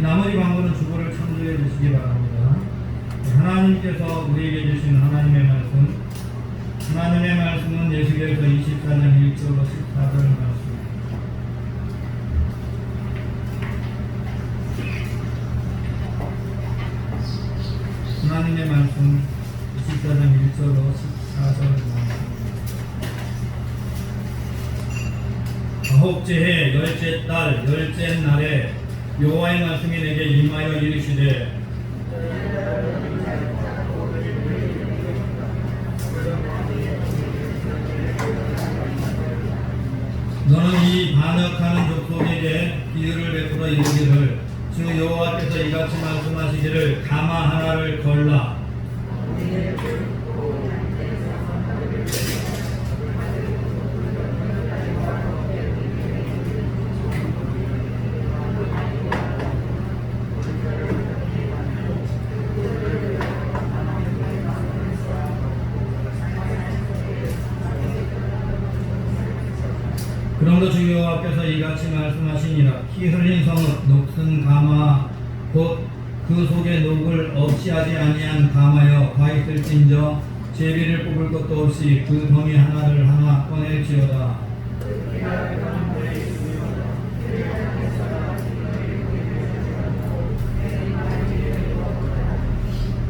나머지 광고는 주보를 참조해 주시기 바랍니다. 하나님께서 우리에게 주신 하나님의 말씀, 하나님의 말씀은 예수께서 24장 1절로 14절 말씀입니다. 하나님의 말씀 24장 1절로 14절 말씀입니다. 아홉째 해 열째 달 열째 날에 여호와의 말씀이 내게 임하여 이르시되 너는 이 반역하는 족속에게 비유를 베풀어 이르기를 주 여호와께서 이같이 말씀하시기를 가마 하나를 걸라. 그러므로 주 여호와께서 이같이 말씀하시니라. 피 흘린 성은 녹슨 가마 곧 그 속에 녹을 없이 하지 아니한 가마여 가 있을진저 제비를 뽑을 것도 없이 그 덩이 하나를 하나 꺼낼지어다.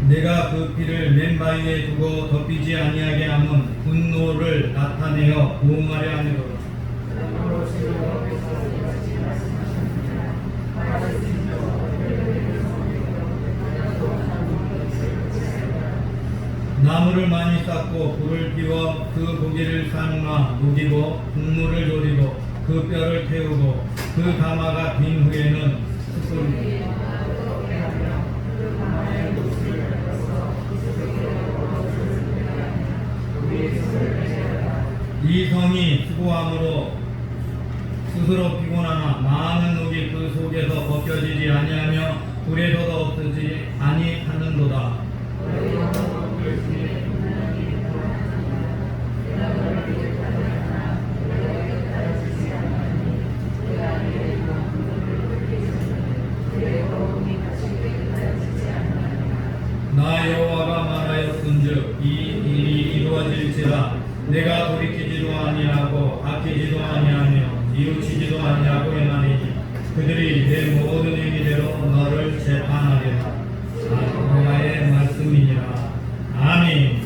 내가 그 피를 맨바위에 두고 덮이지 아니하게 하면 분노를 나타내어 보응하려 하느니라. 나무를 많이 쌓고 불을 피워 그 고기를 삶아 녹이고 국물을 졸이고 그 뼈를 태우고 그 가마가 빈 후에는 이 성이 수고함으로 스스로 피곤하나 많은 녹이 그 속에서 벗겨지지 아니하며 불에서도 없어지지 아니하는도다. 나 여호와가 말하였은즉 이 일이 이루어질지라. 내가 돌이키지도 아니하고 아끼지도 아니하며 뉘우치지도 아니하고 행하리니 그들이 내 모든 행위대로 너를 재판하리라. 여호와의 말씀이니라. 아멘.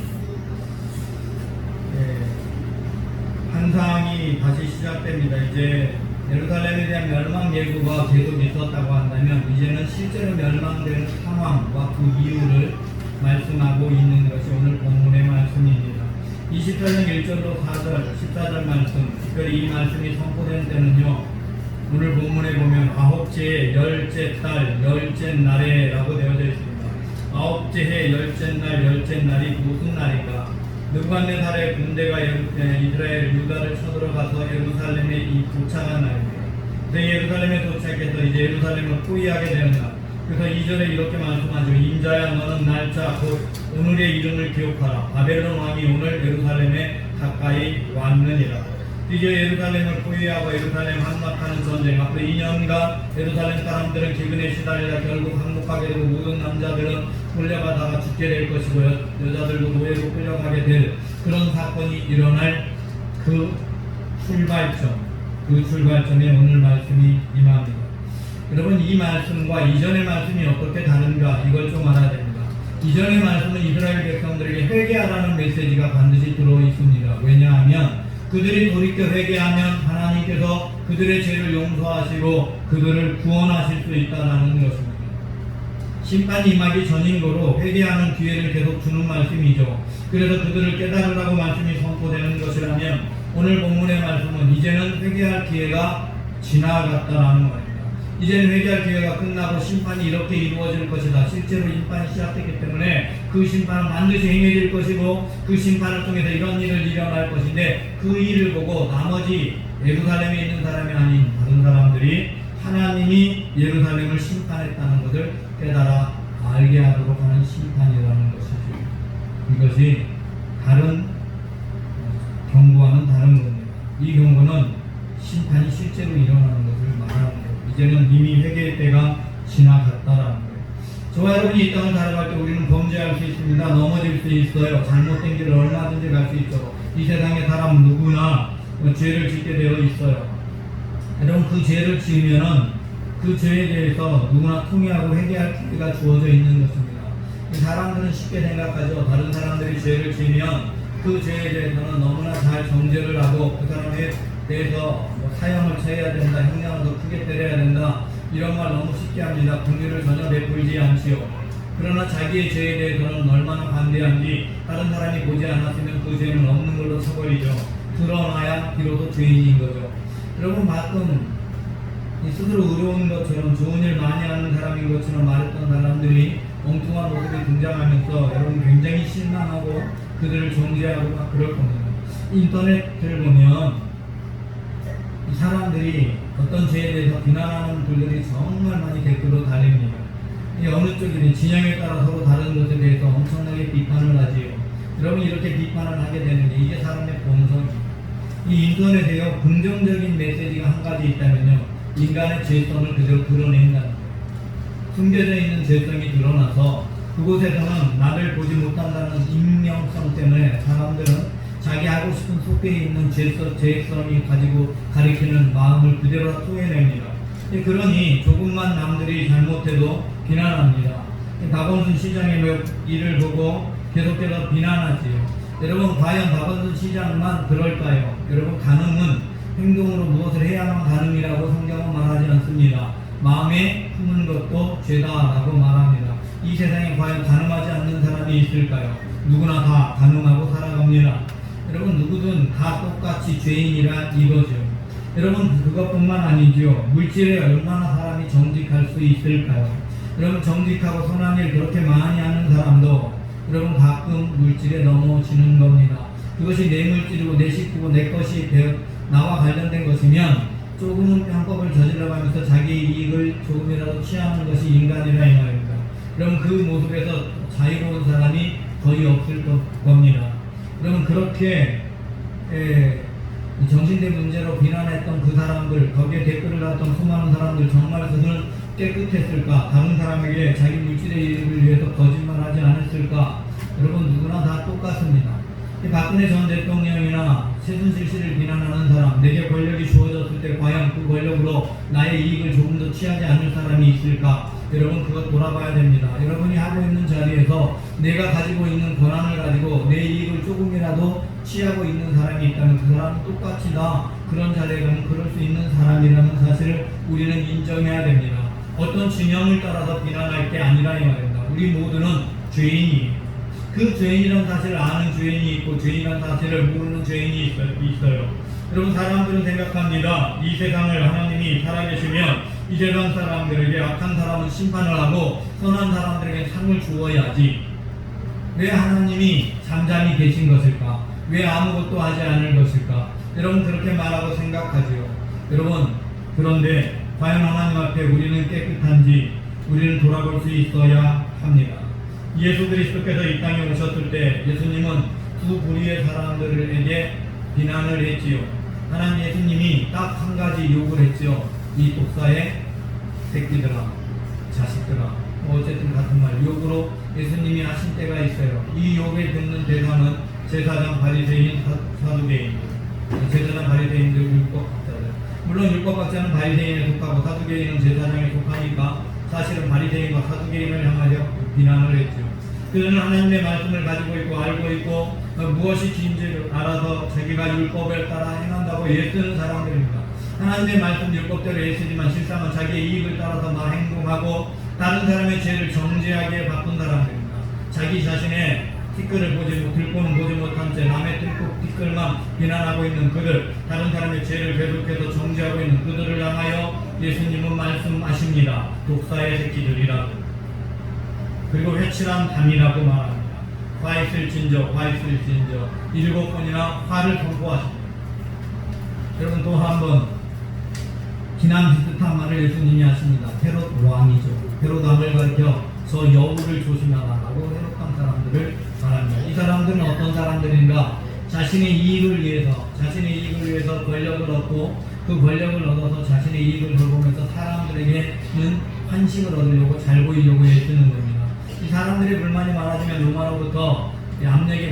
환상이 다시 시작됩니다. 이제 예루살렘에 대한 멸망 예고가 계속 있었다고 한다면 이제는 실제로 멸망되는 상황과 그 이유를 말씀하고 있는 것이 오늘 본문의 말씀입니다. 24장 1절로 4절, 14절 말씀, 특별히 이 말씀이 선포된 때는요, 오늘 본문에 보면 아홉째 열째 달 열째 날에 라고 되어져 있습니다. 아홉째 해 열째 날 열째 날이 무슨 날인가? 느부갓네살의 군대가 이스라엘 유다를 쳐들어가서 예루살렘에 도착한 날입니다. 그래서 예루살렘에 도착해서 이제 예루살렘을 포위하게 되는 날. 그래서 2절에 이렇게 말씀하죠. 인자야 너는 날짜 곧 오늘의 이름을 기억하라. 바벨론 왕이 오늘 예루살렘에 가까이 왔느니라. 이제 예루살렘을 포위하고 예루살렘 함락하는 전쟁. 앞으로 2년간 예루살렘 사람들은 기근에 시달리다 결국 항복하게 되고 모든 남자들은 끌려가다가 죽게 될 것이고 여자들도 노예로 끌려가게 될 그런 사건이 일어날 그 출발점에 오늘 말씀이 임합니다. 여러분, 이 말씀과 이전의 말씀이 어떻게 다른가 이걸 좀 알아야 됩니다. 이전의 말씀은 이스라엘 백성들에게 회개하라는 메시지가 반드시 들어 있습니다. 왜냐하면 그들이 돌이켜 회개하면 하나님께서 그들의 죄를 용서하시고 그들을 구원하실 수 있다는 것입니다. 심판이 임하기 전인 거로 회개하는 기회를 계속 주는 말씀이죠. 그래서 그들을 깨달으라고 말씀이 선포되는 것이라면 오늘 본문의 말씀은 이제는 회개할 기회가 지나갔다라는 말입니다. 이제는 회개할 기회가 끝나고 심판이 이렇게 이루어질 것이다. 실제로 심판이 시작됐기 때문에 그 심판은 반드시 행해질 것이고 그 심판을 통해서 이런 일을 일어날 것인데 그 일을 보고 나머지 예루살렘에 있는 사람이 아닌 다른 사람들이 하나님이 예루살렘을 심판했다는 것을 깨달아 알게 하도록 하는 심판이라는 것이죠. 이것이 다른 경고와는 다른 겁니다. 이 경고는 심판이 실제로 일어나는 것을 말하는 겁니다. 이제는 이미 회개의 때가 지나갔다라는 거예요. 저와 여러분이 이 땅을 살아갈 때 우리는 범죄할 수 있습니다. 넘어질 수 있어요. 잘못된 길을 얼마든지 갈 수 있죠. 이 세상의 사람 누구나 죄를 짓게 되어 있어요. 여러분 그 죄를 지으면은 그 죄에 대해서 누구나 통회하고 회개할 기회가 주어져 있는 것입니다. 사람들은 쉽게 생각하죠. 다른 사람들이 죄를 지으면 그 죄에 대해서는 너무나 잘 정죄를 하고 그 사람에 대해서 사형을 쳐야 된다, 형량을 더 크게 때려야 된다, 이런 말 너무 쉽게 합니다. 긍휼을 전혀 베풀지 않지요. 그러나 자기의 죄에 대해서는 얼마나 반대한지 다른 사람이 보지 않았으면 그 죄는 없는 걸로 쳐버리죠. 드러나야 비로소 죄인인 거죠. 여러분 가끔 스스로 의로운 것처럼 좋은 일 많이 하는 사람인 것처럼 말했던 사람들이 엉뚱한 모습이 등장하면서 여러분 굉장히 실망하고 그들을 정죄하고 막 그럴 겁니다. 인터넷을 보면 이 사람들이 어떤 죄에 대해서 비난하는 글들이 정말 많이 댓글로 달립니다. 어느 쪽이든 진영에 따라 서로 다른 것에 대해서 엄청나게 비판을 하지요. 여러분 이렇게 비판을 하게 되는 게 이게 사람의 본성입니다. 이 인터넷에요 긍정적인 메시지가 한 가지 있다면요, 인간의 죄성을 그대로 드러낸다는 거예요. 숨겨져 있는 죄성이 드러나서 그곳에서는 나를 보지 못한다는 익명성 때문에 사람들은 자기 하고 싶은 속에 있는 죄성이 가지고 가리키는 마음을 그대로 토해냅니다. 그러니 조금만 남들이 잘못해도 비난합니다. 박원순 시장의 일을 보고 계속해서 비난하지요. 여러분 과연 박원순 시장만 그럴까요? 여러분 가늠은 행동으로 무엇을 해야만 가늠이라고 성경은 말하지 않습니다. 마음에 품은 것도 죄다라고 말합니다. 이 세상에 과연 가늠하지 않는 사람이 있을까요? 누구나 다 가늠하고 살아갑니다. 여러분 누구든 다 똑같이 죄인이라 이거죠. 여러분 그것뿐만 아니죠. 물질에 얼마나 사람이 정직할 수 있을까요? 여러분 정직하고 선한 일 그렇게 많이 하는 사람도 여러분 가끔 물질에 넘어지는 겁니다. 그것이 내 물질이고 내 식구고 내 것이 나와 관련된 것이면 조금은 편법을 저질러가면서 자기 이익을 조금이라도 취하는 것이 인간이라 이 말입니다. 그럼 그 모습에서 자유로운 사람이 거의 없을 겁니다. 그러면 그렇게 정신대 문제로 비난했던 그 사람들, 거기에 댓글을 달았던 수많은 사람들 정말 그들은 깨끗했을까? 다른 사람에게 자기 물질의 이익을 위해서 거짓말하지 않았을까? 여러분 누구나 다 똑같습니다. 박근혜 전 대통령이나 최순실 씨를 비난하는 사람, 내게 권력이 주어졌을 때 과연 그 권력으로 나의 이익을 조금 더 취하지 않을 사람이 있을까? 여러분 그것 돌아봐야 됩니다. 여러분이 하고 있는 자리에서 내가 가지고 있는 권한을 가지고 내 이익을 조금이라도 취하고 있는 사람이 있다면 그 사람은 똑같이 다 그런 자리에 가면 그럴 수 있는 사람이라는 사실을 우리는 인정해야 됩니다. 어떤 진영을 따라서 비난할 게 아니라 이 말입니다. 우리 모두는 죄인이에요. 그 죄인이라는 사실을 아는 죄인이 있고 죄인이라는 사실을 모르는 죄인이 있어요. 여러분 사람들은 생각합니다. 이 세상을 하나님이 살아계시면 이 세상 사람들에게 악한 사람은 심판을 하고 선한 사람들에게 상을 주어야지. 왜 하나님이 잠잠히 계신 것일까? 왜 아무것도 하지 않을 것일까? 여러분 그렇게 말하고 생각하지요. 여러분 그런데 과연 하나님 앞에 우리는 깨끗한지 우리는 돌아볼 수 있어야 합니다. 예수 그리스도께서 이 땅에 오셨을 때 예수님은 두 부류의 사람들에게 비난을 했지요. 하나님 예수님이 딱 한 가지 욕을 했지요. 이 독사의 새끼들아, 자식들아, 어쨌든 같은 말 욕으로 예수님이 하신 때가 있어요. 이 욕을 듣는 대상은 제사장, 바리새인, 사두개인, 제사장, 바리새인들, 율법학자들. 물론 율법학자는 바리새인에 속하고 사두개인은 제사장에 속하니까 사실은 바리새인과 사두개인을 향하여 비난을 했죠. 그들은 하나님의 말씀을 가지고 있고 알고 있고 무엇이 진지를 알아서 자기가 율법을 따라 행한다고 애쓰는 사람들입니다. 하나님의 말씀 율법대로 애쓰지만 실상은 자기의 이익을 따라서 막 행동하고 다른 사람의 죄를 정죄하게 바꾼 사람들입니다. 자기 자신의 티끌을 들고는 보지 못한 채 남의 티끌만 비난하고 있는 그들, 다른 사람의 죄를 계속해서 정죄하고 있는 그들을 향하여 예수님은 말씀하십니다. 독사의 새끼들이라고. 그리고 회칠한 담이라고 말합니다. 화 있을진저 7번이나 화를 선포하십니다. 여러분 또 한 번 비난 비슷한 말을 예수님이 하십니다. 헤롯 왕이죠. 헤롯 왕을 가르쳐 저 여우를 조심하라고 헤롯한 사람들을 말합니다. 이 사람들은 어떤 사람들인가? 자신의 이익을 위해서 권력을 얻고 그 권력을 얻어서 자신의 이익을 돌보면서 사람들에게는 환심을 얻으려고 잘 보이려고 애쓰는 겁니다. 이 사람들의 불만이 많아지면 로마로부터 압력이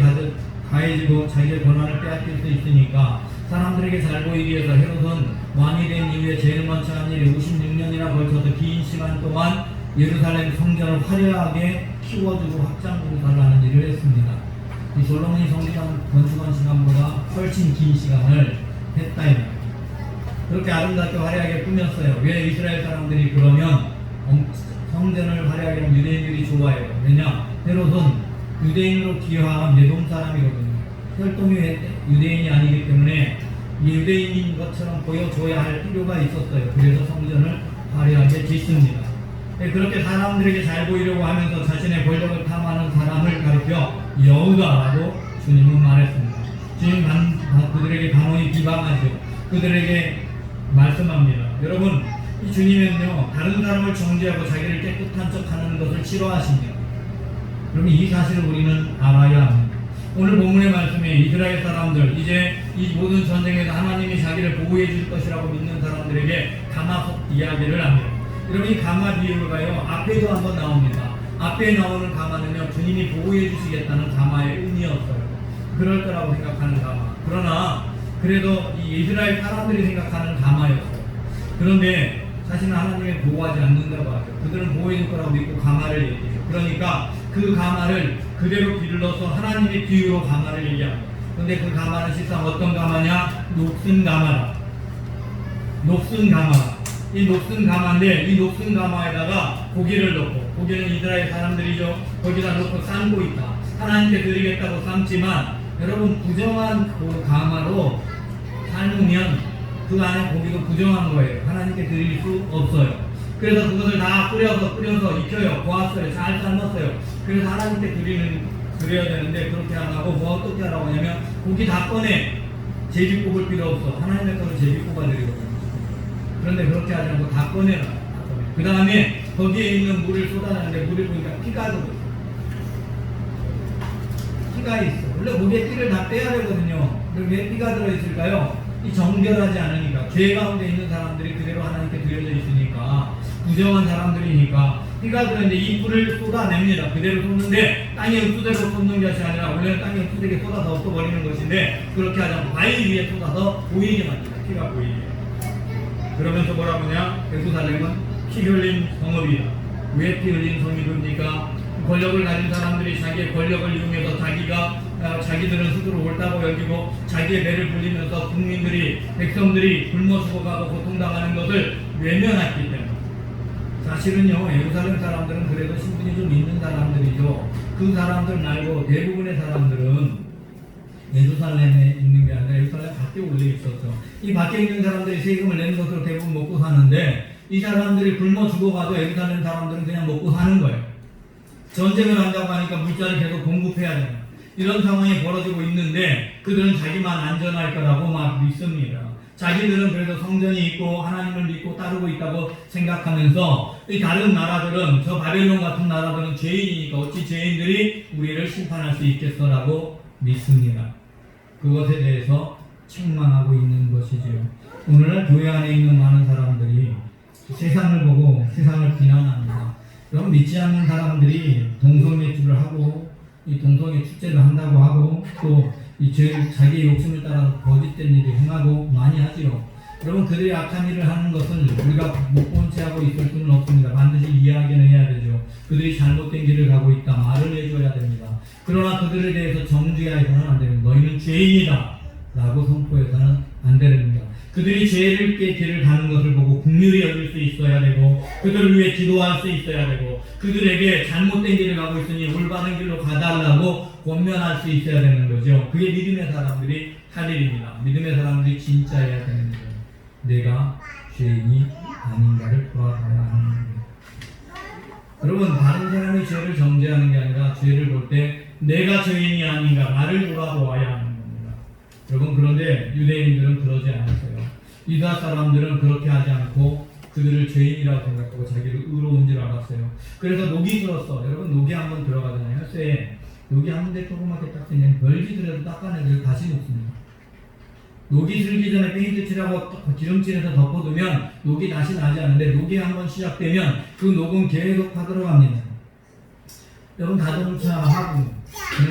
가해지고 자기의 권한을 빼앗길 수 있으니까 사람들에게 잘 보이기 위해서 헤롯은 왕이 된 이후에 제일 먼저 한 일이 56년이나 걸쳐서 긴 시간 동안 예루살렘 성전을 화려하게 키워주고 확장 공사를 하는 일을 했습니다. 이 솔로몬이 성전 건축한 시간보다 훨씬 긴 시간을 했다 이 말이에요. 그렇게 아름답게 화려하게 꾸몄어요. 왜 이스라엘 사람들이 그러면 성전을 화려하게 하면 유대인들이 좋아해요? 왜냐? 헤롯은 유대인으로 기여한 외동 사람이거든요. 혈통이 유대인이 아니기 때문에 이 유대인인 것처럼 보여줘야 할 필요가 있었어요. 그래서 성전을 화려하게 짓습니다. 그렇게 사람들에게 잘 보이려고 하면서 자신의 권력을 탐하는 사람을 가리켜 여우다라고 주님은 말했습니다. 주님 그들에게 강하게 비방하죠. 그들에게 말씀합니다. 여러분, 이 주님은요, 다른 사람을 정죄하고 자기를 깨끗한 척하는 것을 싫어하십니다. 그럼 이 사실을 우리는 알아야 합니다. 오늘 본문의 말씀에 이스라엘 사람들, 이제 이 모든 전쟁에서 하나님이 자기를 보호해 줄 것이라고 믿는 사람들에게 가마 이야기를 합니다. 여러분, 이 가마 비유가요, 앞에도 한번 나옵니다. 앞에 나오는 가마는요, 주님이 보호해 주시겠다는 가마의 의미였어요. 그럴 거라고 생각하는 가마. 그러나 그래도 이 이스라엘 사람들이 생각하는 가마였어요. 그런데 사실은 하나님이 보호하지 않는다고 하죠. 그들은 보호해 줄 거라고 믿고 가마를 얘기해요. 그러니까 그 가마를 그대로 길러서 하나님의 비유로 가마를 얘기합니다. 그런데 그 가마는 실상 어떤 가마냐? 녹슨 가마다. 녹슨 가마다. 이 녹슨 가마인데 이 녹슨 가마에다가 고기를 넣고, 고기는 이스라엘 사람들이죠. 거기다 넣고 삶고 있다. 하나님께 드리겠다고 삶지만 여러분, 부정한 그 가마로 삶으면 그 안에 고기도 부정한 거예요. 하나님께 드릴 수 없어요. 그래서 그것을 다 끓여서 익혀요. 고았어요. 잘 삶았어요. 그래서 하나님께 드려야 되는데 그렇게 안 하고 뭐 어떻게 하라고 하냐면 고기 다 꺼내. 제비 뽑을 필요 없어. 하나님의 거는 제비 뽑아드리거든요. 그런데 그렇게 하지 않고 다 꺼내라. 그 다음에 거기에 있는 물을 쏟아내는데 물을 보니까 피가 들어있어. 피가 있어. 원래 고기에 피를 다 빼야 되거든요. 왜 피가 들어있을까요? 이 정결하지 않으니까, 죄 가운데 있는 사람들이 그대로 하나님께 드려져 있으니까, 부정한 사람들이니까 피가 들어있는데 이 불을 쏟아냅니다. 그대로 쏟는데 땅에 흡수되고 쏟는 것이 아니라 원래는 땅에 흡수되게 쏟아서 없어버리는 것인데 그렇게 하지 않고 바위 위에 쏟아서 보이게 만듭니다. 피가 보이게. 그러면서 뭐라고 하냐? 예루살렘은 피 흘린 성읍이다. 왜 피 흘린 성읍입니까? 권력을 가진 사람들이 자기의 권력을 이용해서 자기들은 스스로 옳다고 여기고 자기의 배를 불리면서 백성들이 굶어 죽어가고 고통당하는 것을 외면했기 때문에. 사실은요, 예루살렘 사람들은 그래도 신분이 좀 있는 사람들이죠. 그 사람들 말고 대부분의 사람들은 예루살렘에 있는 게 아니라 예루살렘 밖에 올려 있었죠. 이 밖에 있는 사람들이 세금을 내는 것으로 대부분 먹고 사는데 이 사람들이 굶어 죽어가도 예루살렘 사람들은 그냥 먹고 사는 거예요. 전쟁을 한다고 하니까 물자를 계속 공급해야 돼요. 이런 상황이 벌어지고 있는데 그들은 자기만 안전할 거라고 막 믿습니다. 자기들은 그래도 성전이 있고 하나님을 믿고 따르고 있다고 생각하면서 이 다른 나라들은, 저 바벨론 같은 나라들은 죄인이니까 어찌 죄인들이 우리를 심판할 수 있겠어라고 믿습니다. 그것에 대해서 책망하고 있는 것이지요. 오늘날 교회 안에 있는 많은 사람들이 세상을 보고 세상을 비난합니다. 그럼 믿지 않는 사람들이 동성매주를 하고 이 동성애 축제를 한다고 하고 또 이 자기의 욕심을 따라 거짓된 일을 행하고 많이 하지요. 여러분, 그들이 악한 일을 하는 것을 우리가 못 본 채 하고 있을 수는 없습니다. 반드시 이야기는 해야 되죠. 그들이 잘못된 길을 가고 있다 말을 해줘야 됩니다. 그러나 그들에 대해서 정죄해서는 안 됩니다. 너희는 죄인이다 라고 선포해서는 안 됩니다. 그들이 죄를 깨 길을 가는 것을 보고 긍휼히 여길 수 있어야 되고 그들을 위해 기도할 수 있어야 되고 그들에게 잘못된 길을 가고 있으니 올바른 길로 가달라고 권면할 수 있어야 되는 거죠. 그게 믿음의 사람들이 할 일입니다. 믿음의 사람들이 진짜 해야 되는 거예요. 내가 죄인이 아닌가를 돌아봐야 하는 겁니다. 여러분, 다른 사람이 죄를 정죄하는 게 아니라 죄를 볼 때 내가 죄인이 아닌가 나를 돌아보아야 하는 겁니다. 여러분, 그런데 유대인들은 그러지 않았어요. 유다 사람들은 그렇게 하지 않고 그들을 죄인이라고 생각하고 자기를 의로운 줄 알았어요. 그래서 녹이 들었어. 여러분, 녹이 한번 들어가잖아요. 쇠에 녹이 한 군데 조그맣게 딱 그냥 별짓을 해도 닦아내서 다시 녹습니다. 녹이 슬기 전에 페인트 칠하고 기름칠해서 덮어두면 녹이 다시 나지 않는데 녹이 한번 시작되면 그 녹은 계속 파들어갑니다. 여러분 자동차 하부,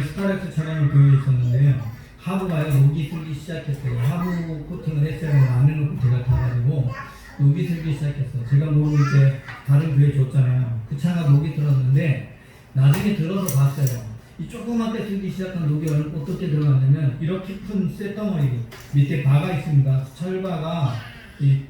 스타렉스 차량이 교회에 있었는데요. 하부가요 녹이 슬기 시작했어요. 하부 코팅을 했어요. 안 해놓고 제가 타가지고 녹이 슬기 시작했어요. 제가 녹을 이제 다른 교회 줬잖아요. 그 차가 녹이 들었는데 나중에 들어서 봤어요. 이 조그맣게 들기 시작한 녹이 어떻게 들어갔냐면 이렇게 큰 쇳덩어리 밑에 바가 있습니다. 철바가 이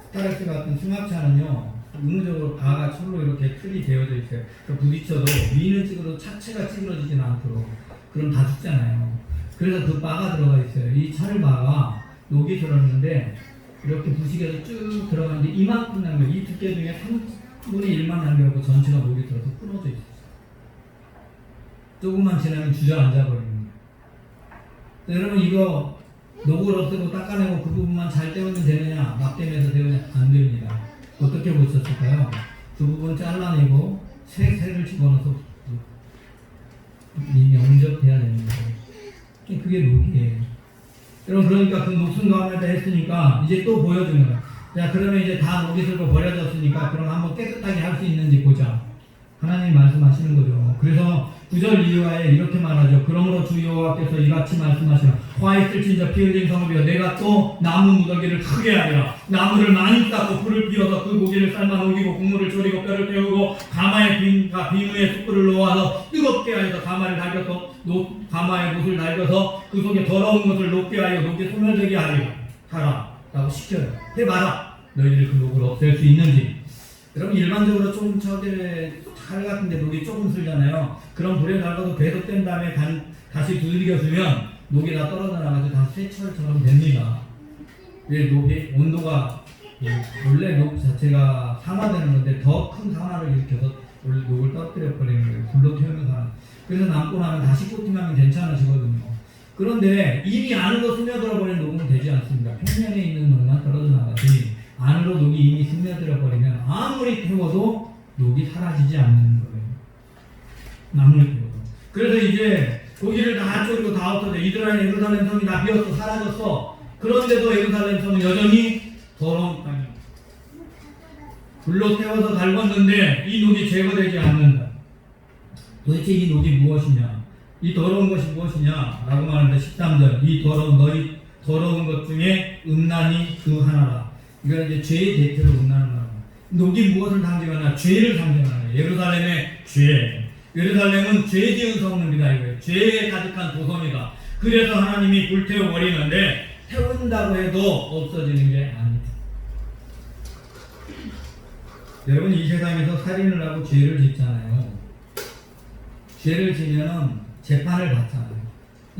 스타렉스 같은 승합차는요 의무적으로 바가 철로 이렇게 틀이 되어져 있어요. 그러니까 부딪혀도 위는 찌그러도 차체가 찌그러지지는 않도록. 그럼 다 죽잖아요. 그래서 그 바가 들어가 있어요. 이 철바가 녹이 들었는데 이렇게 부식해서 쭉 들어가는데 이만큼 남겨. 이 두께 중에 3분의 1만 남겨갖고 전체가 녹이 들어서 끊어져 있어요. 조금만 지나면 주저앉아 버립니다. 여러분 이거 녹을 없애고 닦아내고 그 부분만 잘 떼우면 되느냐? 막 떼면서 떼우면 안 됩니다. 어떻게 보셨을까요? 그 부분 잘라내고 새를 집어넣어서 영접해야 됩니다. 그게 녹이에요. 여러분 그러니까 그 녹슨 가운데 했으니까 이제 또 보여주는 거야. 자 그러면 이제 다 녹이 슬고 버려졌으니까 그럼 한번 깨끗하게 할 수 있는지 보자. 하나님 말씀하시는 거죠. 그래서 9절 이하에 이렇게 말하죠. 그러므로 주 여호와께서 이같이 말씀하시라. 화에 쓸진저 피 흘린 성읍이여 내가 또 나무 무더기를 크게 하리라. 나무를 많이 쌓고 불을 피워서 그 고기를 삶아 녹이고 국물을 졸이고 뼈를 태우고 가마에 비누에 숯불을 놓아서 뜨겁게 하여서 가마를 달겨서 가마에 못을 달겨서 그 속에 더러운 것을 녹게 하여 녹이 소멸되게 하라 라고 시켜요. 해봐라. 너희들이 그 녹을 없앨 수 있는지. 여러분 일반적으로 좀 칼 같은데 녹이 조금 슬잖아요. 그럼 불에 달궈도 계속 뗀 다음에 다시 두들겨주면 녹이 다 떨어져 나가서 다시 쇠철처럼 됩니다. 왜 녹이 온도가 원래 녹 자체가 산화되는 건데 더 큰 산화를 일으켜서 원래 녹을 떨어뜨려 버리는 거예요. 불로 태우면서. 그래서 남고 나면 다시 코팅하면 괜찮아지거든요. 그런데 이미 안으로 스며들어 버린 녹은 되지 않습니다. 표면에 있는 녹만 떨어져 나가지 안으로 녹이 이미 스며들어 버리면 아무리 태워도 녹이 사라지지 않는 거예요. 아무리 태워도. 그래서 이제 고기를 다 쪼리고 다 없어져. 이스라엘 예루살렘 성이 다 비었어. 사라졌어. 그런데도 예루살렘 성은 여전히 더러운 땅이에요. 불로 태워서 달궜는데 이 녹이 제거되지 않는다. 도대체 이 녹이 무엇이냐? 이 더러운 것이 무엇이냐? 라고 말하는데 13절 이 너희 더러운 것 중에 음란이 그 하나라. 이거 이제 죄의 대표로 음란을 말합니다. 녹이 무엇을 상징하냐? 죄를 상징하는 거예요. 예루살렘의 죄. 예루살렘은 죄 지은 성읍입니다. 이거예요. 죄에 가득한 도성이다. 그래서 하나님이 불태워 버리는데 태운다고 해도 없어지는 게 아니다. 여러분 이 세상에서 살인을 하고 죄를 짓잖아요. 죄를 지면은 재판을 받잖아요.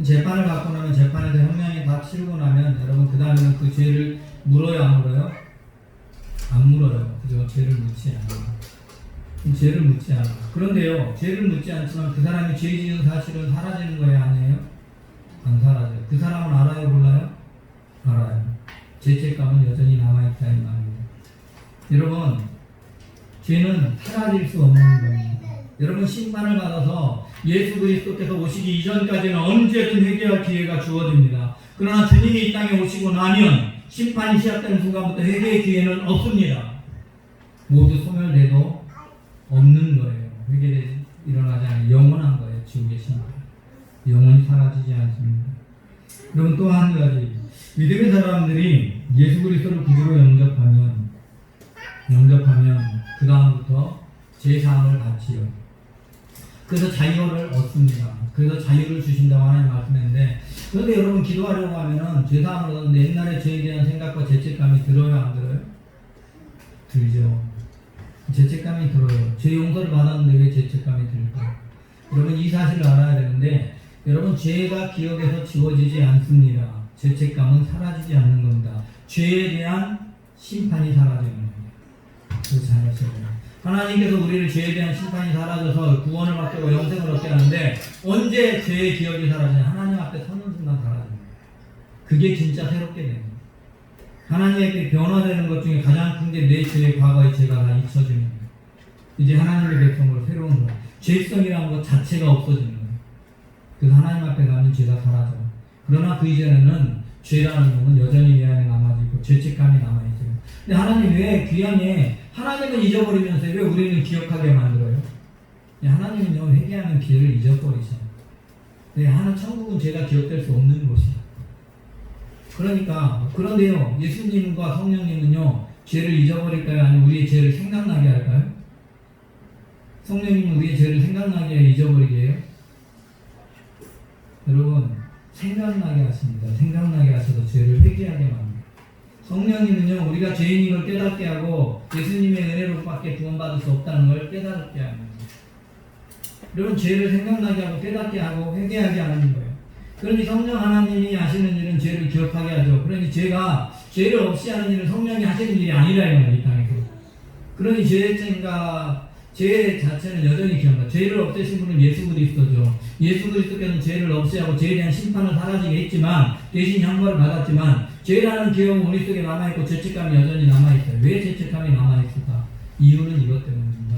재판을 받고 나면 재판에서 형량이 다 치르고 나면 여러분 그 다음에는 그 죄를 물어요 안 물어요? 안 물어요. 그죠? 죄를 묻지 않아요. 죄를 묻지 않아. 그런데요, 죄를 묻지 않지만 그 사람이 죄 지은 사실은 사라지는 거예요, 아니에요? 안 사라져요. 그 사람은 알아요, 몰라요? 알아요. 죄책감은 여전히 남아있다 이 말입니다. 여러분, 죄는 사라질 수 없는 겁니다. 여러분 심판을 받아서 예수 그리스도께서 오시기 이전까지는 언제든 회개할 기회가 주어집니다. 그러나 주님이 이 땅에 오시고 나면 심판이 시작되는 순간부터 회개의 기회는 없습니다. 모두 소멸돼도 없는 거예요. 회개에 일어나지 않아요. 영원한 거예요. 지옥의 심판. 영원히 사라지지 않습니다. 그럼 또 한 가지 믿음의 사람들이 예수 그리스도를 구주로 영접하면 그 다음부터 제사함을 받지요. 그래서 자유를 얻습니다. 그래서 자유를 주신다고 하나님 말씀했는데, 그런데 여러분 기도하려고 하면은 제사함을 얻는데 옛날에 죄에 대한 생각과 죄책감이 들어요, 안 들어요? 들죠. 죄책감이 들어요. 죄 용서를 받았는데 왜 죄책감이 들까? 여러분 이 사실을 알아야 되는데, 여러분 죄가 기억에서 지워지지 않습니다. 죄책감은 사라지지 않는 겁니다. 죄에 대한 심판이 사라지는 겁니다. 그거 잘 아셔야 돼요. 하나님께서 우리를 죄에 대한 심판이 사라져서 구원을 받게 하고 영생을 얻게 하는데, 언제 죄의 기억이 사라지냐? 하나님 앞에 서는 순간 사라집니다. 그게 진짜 새롭게 됩니다. 하나님에게 변화되는 것 중에 가장 큰 게 내 죄의 과거의 죄가 다 잊혀지는 거예요. 이제 하나님의 백성으로 새로운 거예요. 죄성이라는 것 자체가 없어지는 거예요. 그래서 하나님 앞에 가면 죄가 사라져요. 그러나 그 이전에는 죄라는 놈은 여전히 내 안에 남아있고 죄책감이 남아있어요. 근데 하나님 왜 귀하게 하나님은 잊어버리면서 왜 우리는 기억하게 만들어요? 하나님은요 회개하는 기회를 잊어버리셔요. 하나님 천국은 죄가 기억될 수 없는 곳이야. 그러니까 그런데요 예수님과 성령님은요 죄를 잊어버릴까요? 아니면 우리의 죄를 생각나게 할까요? 성령님은 우리의 죄를 생각나게 해요? 잊어버리게 해요? 여러분 생각나게 하십니다. 생각나게 하셔서 죄를 회개하게 만듭니다. 성령님은요 우리가 죄인인 걸 깨닫게 하고 예수님의 은혜로밖에 구원받을 수 없다는 걸 깨닫게 합니다. 여러분 죄를 생각나게 하고 깨닫게 하고 회개하게 하는 거예요. 그러니 성령 하나님이 하시는 일은 죄를 기억하게 하죠. 그러니 죄를 없이 하는 일은 성령이 하시는 일이 아니라 이 땅에서. 그러니 죄 자체는 여전히 기억나. 죄를 없애신 분은 예수 그리스도죠. 예수 그리스도께서는 죄를 없애하고 죄에 대한 심판은 사라지게 했지만 대신 형벌을 받았지만 죄라는 기억은 우리 속에 남아있고 죄책감이 여전히 남아있어요. 왜 죄책감이 남아있을까? 이유는 이것 때문입니다.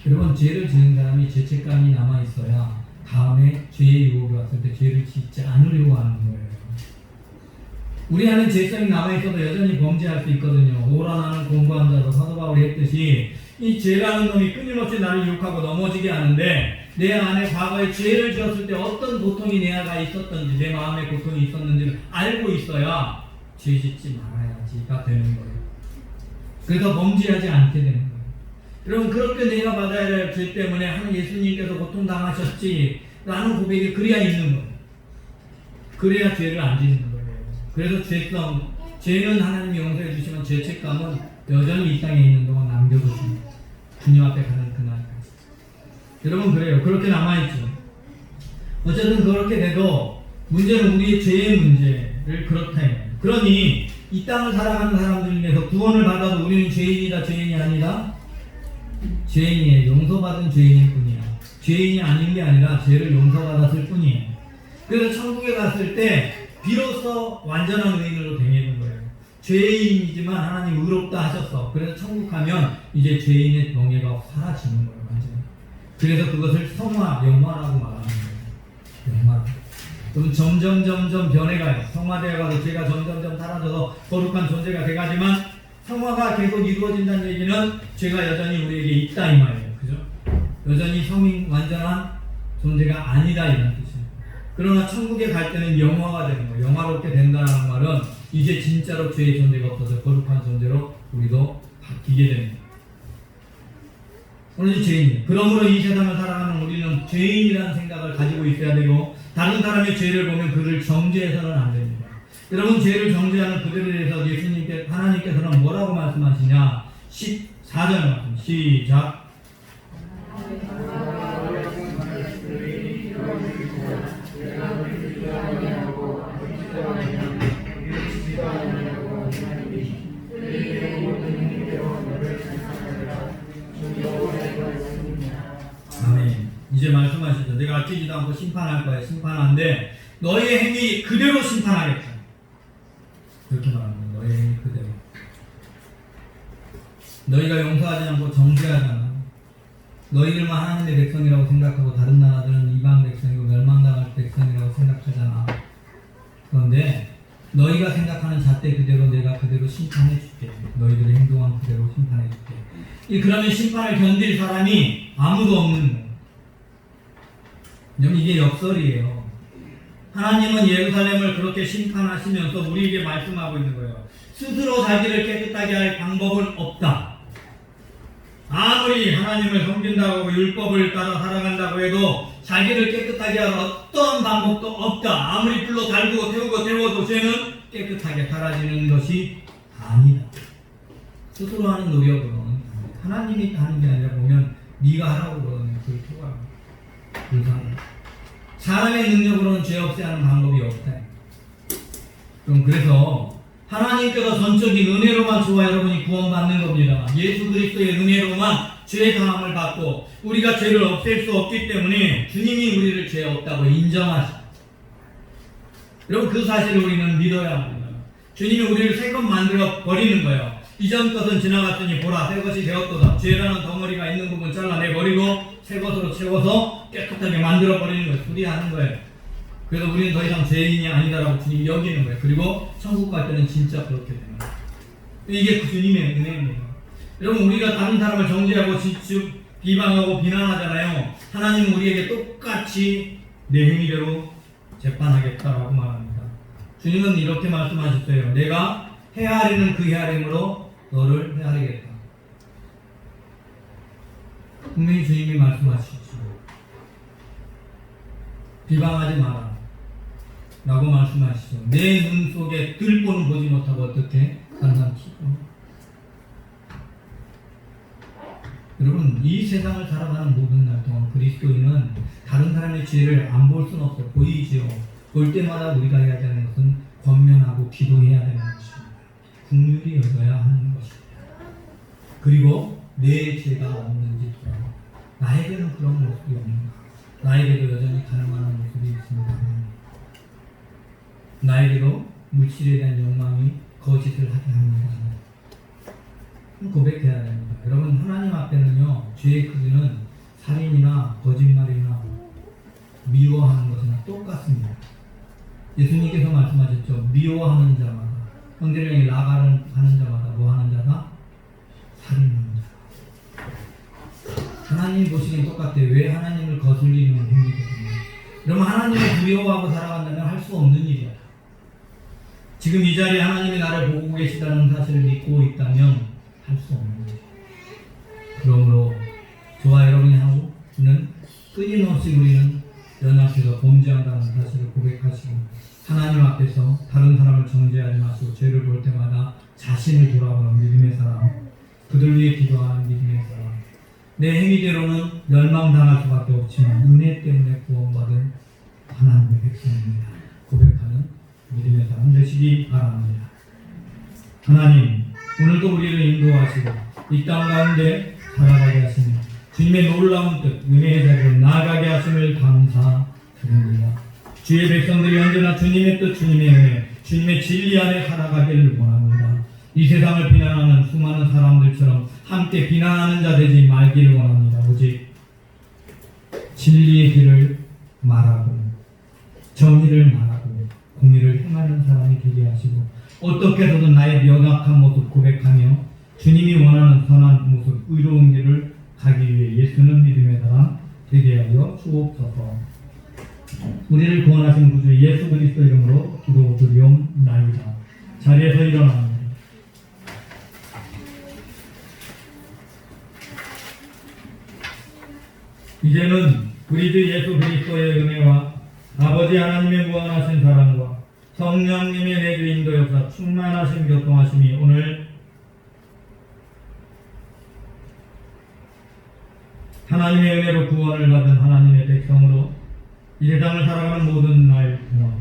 여러분 죄를 지은 사람이 죄책감이 남아있어야 다음에 죄의 유혹이 왔을 때 죄를 짓지 않으려고 하는 거예요. 우리 안에 죄성이 남아있어도 여전히 범죄할 수 있거든요. 오라나는 공부한 자도 사도 바울이 했듯이 이 죄라는 놈이 끊임없이 나를 유혹하고 넘어지게 하는데 내 안에 과거에 죄를 지었을 때 어떤 고통이 내 안에 있었던지 내 마음에 고통이 있었는지를 알고 있어야 죄 짓지 말아야지가 되는 거예요. 그래서 범죄하지 않게 되는 거예요. 여러분 그렇게 내가 받아야 될 죄 때문에 하나님 예수님께서 고통당하셨지 라는 고백이 그래야 있는 거예요. 그래야 죄를 안 짓는 거예요. 그래서 죄는 하나님이 용서해 주시면 죄책감은 여전히 이 땅에 있는 동안 남겨두십니다. 주님 앞에 가는 그날까지. 여러분 그래요. 그렇게 남아있죠. 어쨌든 그렇게 돼도 문제는 우리의 죄의 문제를 그렇다. 그러니 이 땅을 살아가는 사람들 중에서 구원을 받아도 우리는 죄인이다 죄인이 아니다? 죄인이에요. 용서받은 죄인일 뿐이야. 죄인이 아닌 게 아니라 죄를 용서받았을 뿐이에요. 그래서 천국에 갔을 때 비로소 완전한 의인으로 되는 거예요. 죄인이지만 하나님 의롭다 하셨어. 그래서 천국 가면 이제 죄인의 명예가 사라지는 거예요. 완전히. 그래서 그것을 성화, 영화라고 말하는 거예요. 영화. 그럼 점점 변해가요. 성화되어 가도 죄가 점점 사라져서 거룩한 존재가 돼가지만 성화가 계속 이루어진다는 얘기는 죄가 여전히 우리에게 있다 이 말이에요. 그죠? 여전히 성인 완전한 존재가 아니다 이런 뜻이에요. 그러나 천국에 갈 때는 영화가 되는 거예요. 영화롭게 된다는 말은 이제 진짜로 죄의 존재가 없어서 거룩한 존재로 우리도 바뀌게 됩니다. 오늘 죄인이에요. 그러므로 이 세상을 살아가는 우리는 죄인이라는 생각을 가지고 있어야 되고 다른 사람의 죄를 보면 그를 정죄해서는 안 됩니다. 여러분 죄를 정죄하는 그들에 대해서 하나님께서는 뭐라고 말씀하시냐? 14절 말씀 시작. 아멘. 이제 말씀하시죠. 내가 아끼지도 않고 심판할 거야. 심판한데 너희의 행위 그대로 심판하겠다. 그렇게 말합니다. 너희의 행위 그대로. 너희가 용서하지 않고 정죄하잖아. 너희들만 하나님의 백성이라고 생각하고 다른 나라들은 이방 백성이고 멸망당할 백성이라고 생각하잖아. 그런데 너희가 생각하는 잣대 그대로 내가 그대로 심판해 줄게. 너희들의 행동한 그대로 심판해 줄게. 그러면 심판을 견딜 사람이 아무도 없는 거예요. 이게 역설이에요. 하나님은 예루살렘을 그렇게 심판하시면서 우리에게 말씀하고 있는 거예요. 스스로 자기를 깨끗하게 할 방법은 없다. 아무리 하나님을 섬긴다고 율법을 따라 살아간다고 해도 자기를 깨끗하게 할 어떤 방법도 없다. 아무리 불로 달구고 태워도 죄는 깨끗하게 사라지는 것이 아니다. 스스로 하는 노력으로는 하나님이 하는 게 아니라 보면 네가 하라고 그러는 불효가 불가능. 사람의 능력으로는 죄 없이 하는 방법이 없다. 그럼 그래서 하나님께서 전적인 은혜로만 주와 여러분이 구원받는 겁니다. 예수 그리스도의 은혜로만 죄 사함을 받고 우리가 죄를 없앨 수 없기 때문에 주님이 우리를 죄 없다고 인정하십니다. 여러분 그 사실을 우리는 믿어야 합니다. 주님이 우리를 새것 만들어 버리는 거예요. 이전 것은 지나갔으니 보라 새 것이 되었도다. 죄라는 덩어리가 있는 부분 잘라내 버리고 새 것으로 채워서 깨끗하게 만들어 버리는 거예요. 수리하는 거예요. 그래서 우리는 더 이상 죄인이 아니다라고 주님이 여기는 거예요. 그리고 천국 갈 때는 진짜 그렇게 되는 거예요. 이게 그 주님의 은혜입니다. 여러분, 우리가 다른 사람을 정죄하고 비방하고 비난하잖아요. 하나님은 우리에게 똑같이 내 행위대로 재판하겠다라고 말합니다. 주님은 이렇게 말씀하셨어요. 내가 헤아리는 그 헤아림으로 너를 헤아리겠다. 분명히 주님이 말씀하시죠. 비방하지 마라 라고 말씀하시죠. 내 눈 속에 들보는 보지 못하고 어떻게 항상 키고. 여러분, 이 세상을 살아가는 모든 날 동안 그리스도인은 다른 사람의 죄를 안 볼 수는 없어요. 보이지요. 볼 때마다 우리가 해야 되는 것은 권면하고 기도해야 되는 것입니다. 긍휼히 여겨야 하는 것입니다. 그리고 내 죄가 없는지 돌아봐. 나에게는 그런 모습이 없는가? 나에게도 여전히 가능한 모습이 있습니다. 나에게도 물질에 대한 욕망이 거짓을 하게 합니다. 고백해야 됩니다. 여러분, 하나님 앞에는요, 죄의 크기는 살인이나 거짓말이나 미워하는 것이나 똑같습니다. 예수님께서 말씀하셨죠. 미워하는 자마다, 형제를 나가는 하는 자마다 뭐 하는 자다? 살인하는 자. 하나님 보시기엔 똑같아요. 왜? 하나님을 거슬리는 행위거든요. 그러면 하나님을 두려워하고 살아간다면 할 수 없는 일이야. 지금 이 자리에 하나님이 나를 보고 계시다는 사실을 믿고 있다면 할 수 없는 일이야. 그러므로 저와 여러분이 하고는 끊임없이 우리는 연합해서 범죄한다는 사실을 고백하시고, 하나님 앞에서 다른 사람을 정죄하지 마시고 죄를 볼 때마다 자신을 돌아보는 믿음의 사람, 그들 위해 기도하는 믿음의 사람, 내 행위대로는 멸망당할 수밖에 없지만 은혜 때문에 구원받은 하나님의 백성입니다. 고백하는 믿음의 사람 되시기 바랍니다. 하나님, 오늘도 우리를 인도하시고 이 땅 가운데 살아가게 하시니 주님의 놀라운 뜻, 은혜의 자리로 나아가게 하심을 감사드립니다. 주의 백성들이 언제나 주님의 뜻, 주님의 은혜, 주님의 진리 안에 살아가기를 원합니다. 이 세상을 비난하는 수많은 사람들처럼 함께 비난하는 자 되지 말기를 원합니다. 오직 진리의 길을 말하고 정의를 말하고 공의를 행하는 사람이 되게 하시고, 어떻게 해서든 나의 연약한 모습 고백하며 주님이 원하는 선한 모습, 의로운 길을 가기 위해 예수는 믿음의 사람 되게 하여 주옵소서. 우리를 구원하신 구주 예수 그리스도 이름으로 기도드리옵나이다. 자리에서 일어납니다. 이제는 우리 주 예수 그리스도의 은혜와 아버지 하나님의 무한하신 사랑과 성령님의 내주 인도여사 충만하신 교통하심이 오늘 하나님의 은혜로 구원을 받은 하나님의 백성으로 이 세상을 살아가는 모든 날 동안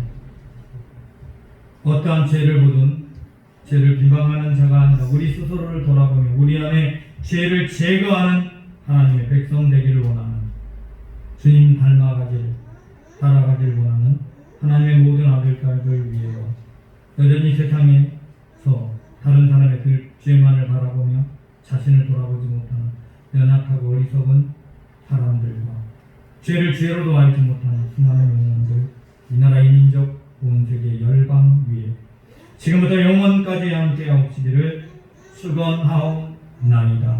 어떠한 죄를 보든 죄를 비방하는 자가 아니라 우리 스스로를 돌아보며 우리 안에 죄를 제거하는 하나님의 백성 되기를 원하는, 주님 닮아가기를 살아가기를 원하는 하나님의 모든 아들, 딸들 위해서 여전히 세상에서 다른 사람의 그 죄만을 바라보며 자신을 돌아보지 못하는 연약하고 어리석은 사람들과 죄를 죄로도 알지 못하는 수많은 영혼들, 이 나라 이 민족 온 세계 열방 위에 지금부터 영원까지 함께하옵시기를 축원하옵나이다.